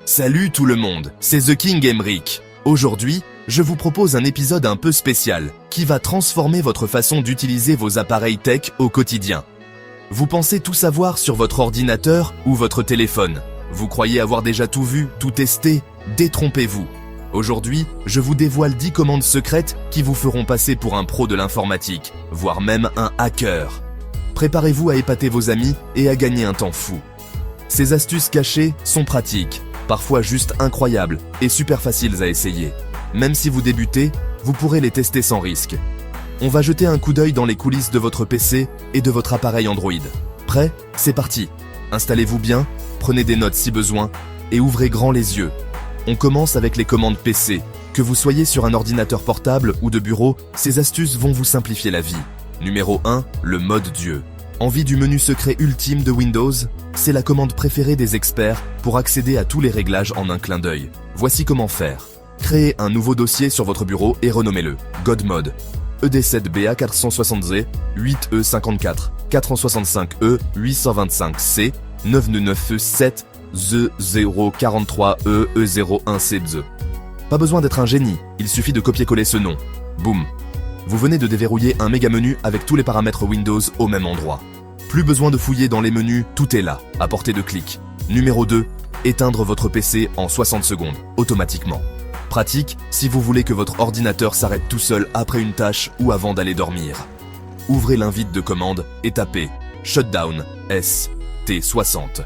Salut tout le monde, c'est The King Emric. Aujourd'hui, je vous propose un épisode un peu spécial qui va transformer votre façon d'utiliser vos appareils tech au quotidien. Vous pensez tout savoir sur votre ordinateur ou votre téléphone. Vous croyez avoir déjà tout vu, tout testé? Détrompez-vous. Aujourd'hui, je vous dévoile 10 commandes secrètes qui vous feront passer pour un pro de l'informatique, voire même un hacker. Préparez-vous à épater vos amis et à gagner un temps fou. Ces astuces cachées sont pratiques, parfois juste incroyables et super faciles à essayer. Même si vous débutez, vous pourrez les tester sans risque. On va jeter un coup d'œil dans les coulisses de votre PC et de votre appareil Android. Prêt? C'est parti. Installez-vous bien, prenez des notes si besoin et ouvrez grand les yeux. On commence avec les commandes PC. Que vous soyez sur un ordinateur portable ou de bureau, ces astuces vont vous simplifier la vie. Numéro 1, le mode Dieu. Envie du menu secret ultime de Windows? C'est la commande préférée des experts pour accéder à tous les réglages en un clin d'œil. Voici comment faire. Créez un nouveau dossier sur votre bureau et renommez-le God Mode. ED7BA 460Z, 8E54, 465E, 825C, 999E7, Z043E, E01CZ. Pas besoin d'être un génie, il suffit de copier-coller ce nom. Boum. Vous venez de déverrouiller un méga menu avec tous les paramètres Windows au même endroit. Plus besoin de fouiller dans les menus, tout est là, à portée de clic. Numéro 2, éteindre votre PC en 60 secondes, automatiquement. Pratique si vous voulez que votre ordinateur s'arrête tout seul après une tâche ou avant d'aller dormir. Ouvrez l'invite de commande et tapez Shutdown ST60.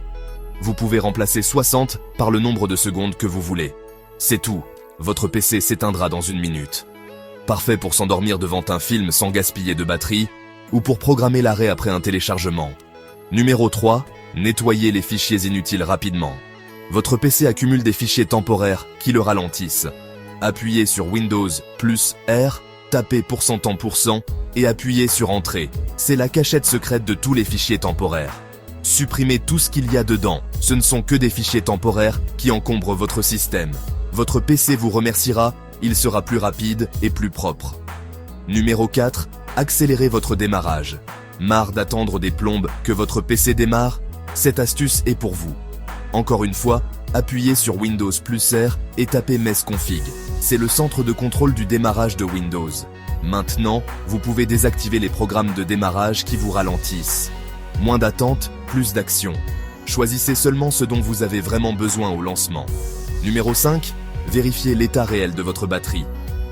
Vous pouvez remplacer 60 par le nombre de secondes que vous voulez. C'est tout, votre PC s'éteindra dans 1 minute. Parfait pour s'endormir devant un film sans gaspiller de batterie ou pour programmer l'arrêt après un téléchargement. Numéro 3, nettoyez les fichiers inutiles rapidement. Votre PC accumule des fichiers temporaires qui le ralentissent. Appuyez sur Windows plus R, tapez %% et appuyez sur Entrée. C'est la cachette secrète de tous les fichiers temporaires. Supprimez tout ce qu'il y a dedans. Ce ne sont que des fichiers temporaires qui encombrent votre système. Votre PC vous remerciera, il sera plus rapide et plus propre. Numéro 4, accélérez votre démarrage. Marre d'attendre des plombes que votre PC démarre? Cette astuce est pour vous. Encore une fois, appuyez sur Windows plus R et tapez mesconfig. C'est le centre de contrôle du démarrage de Windows. Maintenant, vous pouvez désactiver les programmes de démarrage qui vous ralentissent. Moins d'attente, plus d'action. Choisissez seulement ce dont vous avez vraiment besoin au lancement. Numéro 5, vérifiez l'état réel de votre batterie.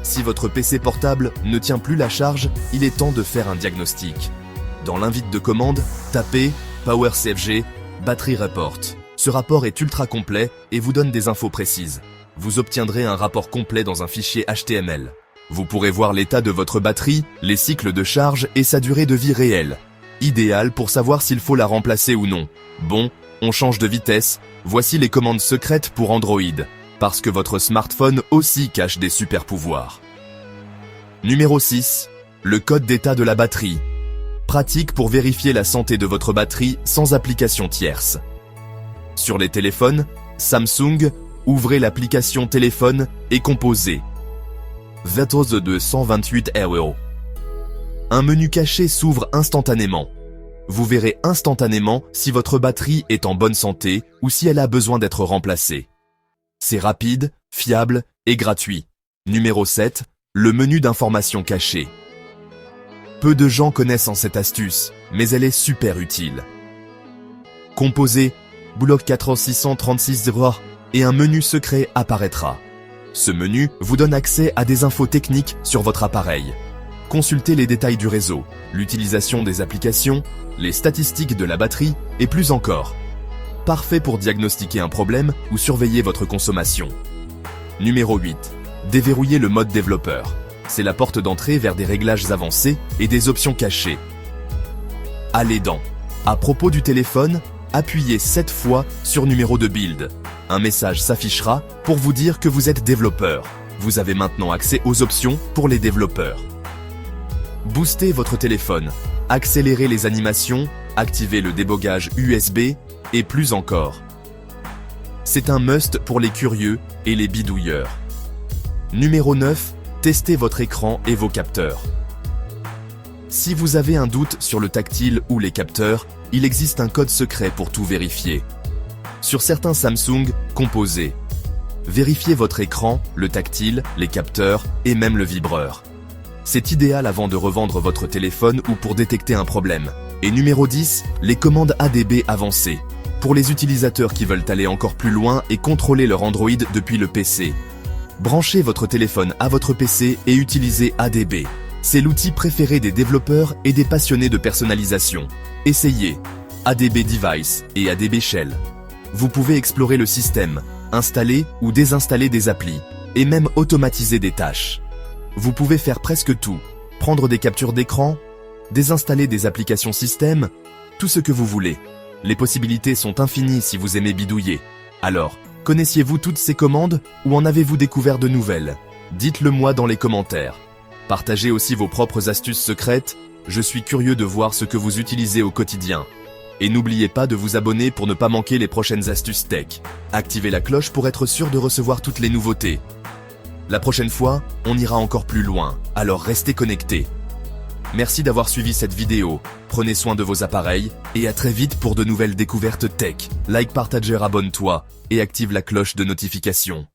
Si votre PC portable ne tient plus la charge, il est temps de faire un diagnostic. Dans l'invite de commande, tapez PowerCFG Battery Report. Ce rapport est ultra complet et vous donne des infos précises. Vous obtiendrez un rapport complet dans un fichier HTML. Vous pourrez voir l'état de votre batterie, les cycles de charge et sa durée de vie réelle. Idéal pour savoir s'il faut la remplacer ou non. Bon, on change de vitesse, voici les commandes secrètes pour Android, parce que votre smartphone aussi cache des super pouvoirs. Numéro 6, le code d'état de la batterie. Pratique pour vérifier la santé de votre batterie sans application tierce. Sur les téléphones, Samsung, ouvrez l'application téléphone et composez 2228 €. Un menu caché s'ouvre instantanément. Vous verrez instantanément si votre batterie est en bonne santé ou si elle a besoin d'être remplacée. C'est rapide, fiable et gratuit. Numéro 7, le menu d'informations cachées. Peu de gens connaissent cette astuce, mais elle est super utile. Composez bloc 4636 et un menu secret apparaîtra. Ce menu vous donne accès à des infos techniques sur votre appareil. Consultez les détails du réseau, l'utilisation des applications, les statistiques de la batterie et plus encore. Parfait pour diagnostiquer un problème ou surveiller votre consommation. Numéro 8. Déverrouiller le mode développeur. C'est la porte d'entrée vers des réglages avancés et des options cachées. Allez dans. À propos du téléphone, appuyez 7 fois sur numéro de build. Un message s'affichera pour vous dire que vous êtes développeur. Vous avez maintenant accès aux options pour les développeurs. Boostez votre téléphone, accélérez les animations, activez le débogage USB et plus encore. C'est un must pour les curieux et les bidouilleurs. Numéro 9, testez votre écran et vos capteurs. Si vous avez un doute sur le tactile ou les capteurs, il existe un code secret pour tout vérifier. Sur certains Samsung, composés. Vérifiez votre écran, le tactile, les capteurs et même le vibreur. C'est idéal avant de revendre votre téléphone ou pour détecter un problème. Et numéro 10, les commandes ADB avancées. Pour les utilisateurs qui veulent aller encore plus loin et contrôler leur Android depuis le PC. Branchez votre téléphone à votre PC et utilisez ADB. C'est l'outil préféré des développeurs et des passionnés de personnalisation. Essayez ADB Device et ADB Shell. Vous pouvez explorer le système, installer ou désinstaller des applis, et même automatiser des tâches. Vous pouvez faire presque tout, prendre des captures d'écran, désinstaller des applications système, tout ce que vous voulez. Les possibilités sont infinies si vous aimez bidouiller. Alors, connaissiez-vous toutes ces commandes ou en avez-vous découvert de nouvelles? Dites-le moi dans les commentaires. Partagez aussi vos propres astuces secrètes, je suis curieux de voir ce que vous utilisez au quotidien. Et n'oubliez pas de vous abonner pour ne pas manquer les prochaines astuces tech. Activez la cloche pour être sûr de recevoir toutes les nouveautés. La prochaine fois, on ira encore plus loin, alors restez connectés. Merci d'avoir suivi cette vidéo, prenez soin de vos appareils, et à très vite pour de nouvelles découvertes tech. Like, partage, abonne-toi, et active la cloche de notification.